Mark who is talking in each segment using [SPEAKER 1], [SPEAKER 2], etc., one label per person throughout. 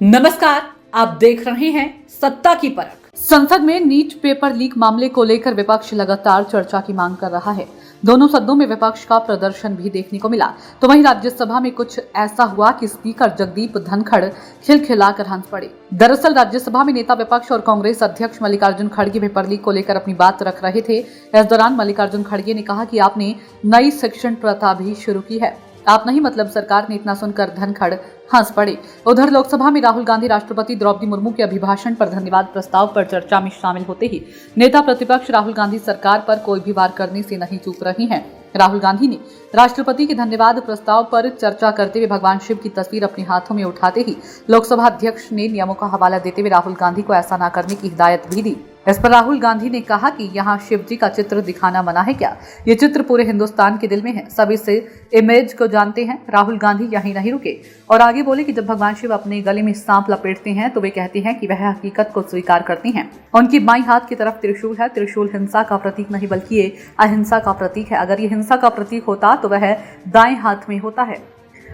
[SPEAKER 1] नमस्कार, आप देख रहे हैं सत्ता की परख। संसद में नीट पेपर लीक मामले को लेकर विपक्ष लगातार चर्चा की मांग कर रहा है। दोनों सदनों में विपक्ष का प्रदर्शन भी देखने को मिला, तो वहीं राज्यसभा में कुछ ऐसा हुआ कि स्पीकर जगदीप धनखड़ खिलखिलाकर हंस पड़े। दरअसल राज्यसभा में नेता विपक्ष और कांग्रेस अध्यक्ष मल्लिकार्जुन खड़गे पेपर लीक को लेकर अपनी बात रख रहे थे। इस दौरान मल्लिकार्जुन खड़गे ने कहा कि आपने नई शिक्षण प्रथा भी शुरू की है। आप नहीं मतलब सरकार ने इतना सुनकर धनखड़ हंस पड़े। उधर लोकसभा में राहुल गांधी राष्ट्रपति द्रौपदी मुर्मू के अभिभाषण पर धन्यवाद प्रस्ताव पर चर्चा में शामिल होते ही नेता प्रतिपक्ष राहुल गांधी सरकार पर कोई भी वार करने से नहीं चूक रही हैं। राहुल गांधी ने राष्ट्रपति के धन्यवाद प्रस्ताव पर चर्चा करते हुए भगवान शिव की तस्वीर अपने हाथों में उठाते ही लोकसभा अध्यक्ष ने नियमों का हवाला देते हुए राहुल गांधी को ऐसा न करने की हिदायत भी दी। इस पर राहुल गांधी ने कहा कि यहाँ शिव जी का चित्र दिखाना मना है क्या? ये चित्र पूरे हिंदुस्तान के दिल में है, सभी से इमेज को जानते हैं। राहुल गांधी यहीं नहीं रुके और आगे बोले कि जब भगवान शिव अपने गले में सांप लपेटते हैं तो वे कहते हैं कि वह हकीकत को स्वीकार करते हैं। उनकी बाईं हाथ की तरफ त्रिशूल है। त्रिशूल हिंसा का प्रतीक नहीं बल्कि ये अहिंसा का प्रतीक है। अगर ये हिंसा का प्रतीक होता तो वह दाएं हाथ में होता है।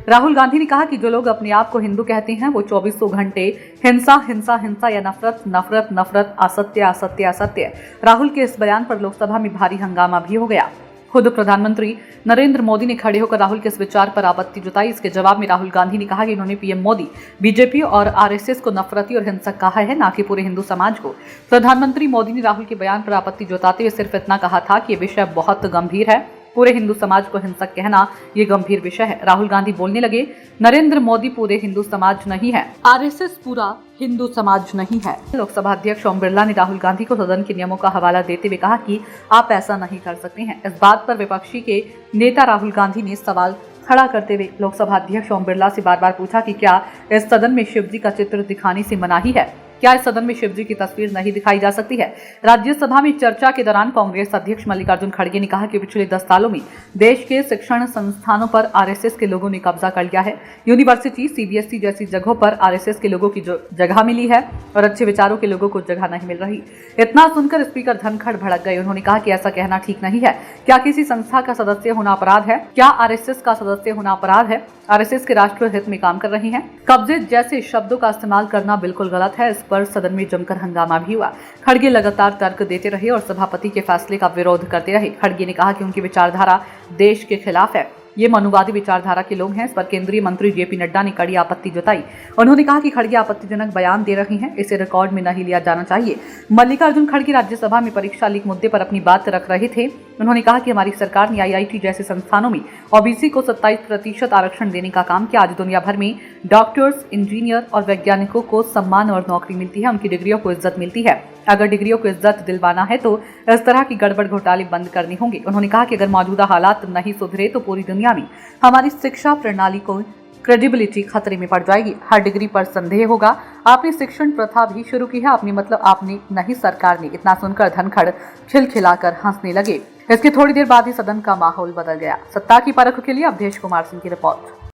[SPEAKER 1] राहुल गांधी ने कहा कि जो लोग अपने आप को हिंदू कहते हैं वो 2400 घंटे हिंसा हिंसा हिंसा या नफरत नफरत नफरत असत्य असत्य असत्य। राहुल के इस बयान पर लोकसभा में भारी हंगामा भी हो गया। खुद प्रधानमंत्री नरेंद्र मोदी ने खड़े होकर राहुल के इस विचार पर आपत्ति जताई। इसके जवाब में राहुल गांधी ने कहा कि उन्होंने पीएम मोदी, बीजेपी और आरएसएस को नफरती और हिंसक कहा है, ना कि पूरे हिंदू समाज को। प्रधानमंत्री मोदी ने राहुल के बयान पर आपत्ति जताते हुए सिर्फ इतना कहा था कि यह विषय बहुत गंभीर है, पूरे हिंदू समाज को हिंसक कहना ये गंभीर विषय है। राहुल गांधी बोलने लगे, नरेंद्र मोदी पूरे हिंदू समाज नहीं है, आरएसएस पूरा हिंदू समाज नहीं है। लोकसभा अध्यक्ष ओम बिरला ने राहुल गांधी को सदन के नियमों का हवाला देते हुए कहा कि आप ऐसा नहीं कर सकते हैं। इस बात पर विपक्षी के नेता राहुल गांधी ने सवाल खड़ा करते हुए लोकसभा अध्यक्ष ओम बिरला से बार बार पूछा कि क्या इस सदन में शिवजी का चित्र दिखाने से मनाही है? क्या इस सदन में शिवजी की तस्वीर नहीं दिखाई जा सकती है? राज्यसभा में चर्चा के दौरान कांग्रेस अध्यक्ष मल्लिकार्जुन खड़गे ने कहा कि पिछले 10 सालों में देश के शिक्षण संस्थानों पर आरएसएस के लोगों ने कब्जा कर लिया है। यूनिवर्सिटी, सीबीएसई जैसी जगहों पर आरएसएस के लोगों की जगह मिली है और अच्छे विचारों के लोगों को जगह नहीं मिल रही। इतना सुनकर स्पीकर धनखड़ भड़क गए। उन्होंने कहा कि ऐसा कहना ठीक नहीं है। क्या किसी संस्था का सदस्य होना अपराध है? क्या आरएसएस का सदस्य होना अपराध है? आरएसएस के राष्ट्रीय हित में काम कर रही हैं। कब्जे जैसे शब्दों का इस्तेमाल करना बिल्कुल गलत है। इस पर सदन में जमकर हंगामा भी हुआ। खड़गे लगातार तर्क देते रहे और सभापति के फैसले का विरोध करते रहे। खड़गे ने कहा कि उनकी विचारधारा देश के खिलाफ है, ये मनुवादी विचारधारा के लोग हैं। इस पर केंद्रीय मंत्री जेपी नड्डा ने कड़ी आपत्ति जताई। उन्होंने कहा कि खड़गे आपत्तिजनक बयान दे रही हैं, इसे रिकॉर्ड में नहीं लिया जाना चाहिए। मल्लिकार्जुन खड़गे राज्यसभा में परीक्षा लीक मुद्दे पर अपनी बात रख रहे थे। उन्होंने कहा कि हमारी सरकार ने आईआईटी जैसे संस्थानों में ओबीसी को 27% आरक्षण देने का काम किया। आज दुनिया भर में डॉक्टर्स, इंजीनियर और वैज्ञानिकों को सम्मान और नौकरी मिलती है, उनकी डिग्रियों को इज्जत मिलती है। अगर डिग्रियों को इज्जत दिलवाना है तो इस तरह की गड़बड़ घोटाले बंद करने होंगे। उन्होंने कहा कि अगर मौजूदा हालात नहीं सुधरे तो पूरी दुनिया में हमारी शिक्षा प्रणाली को क्रेडिबिलिटी खतरे में पड़ जाएगी। हर डिग्री पर संदेह होगा। आपने शिक्षण प्रथा भी शुरू की है, आपने मतलब आपने नहीं, सरकार ने। इतना सुनकर धनखड़ खिलखिलाकर हंसने लगे। इसके थोड़ी देर बाद ही सदन का माहौल बदल गया। सत्ता की परख के लिए अवधेश कुमार सिंह की रिपोर्ट।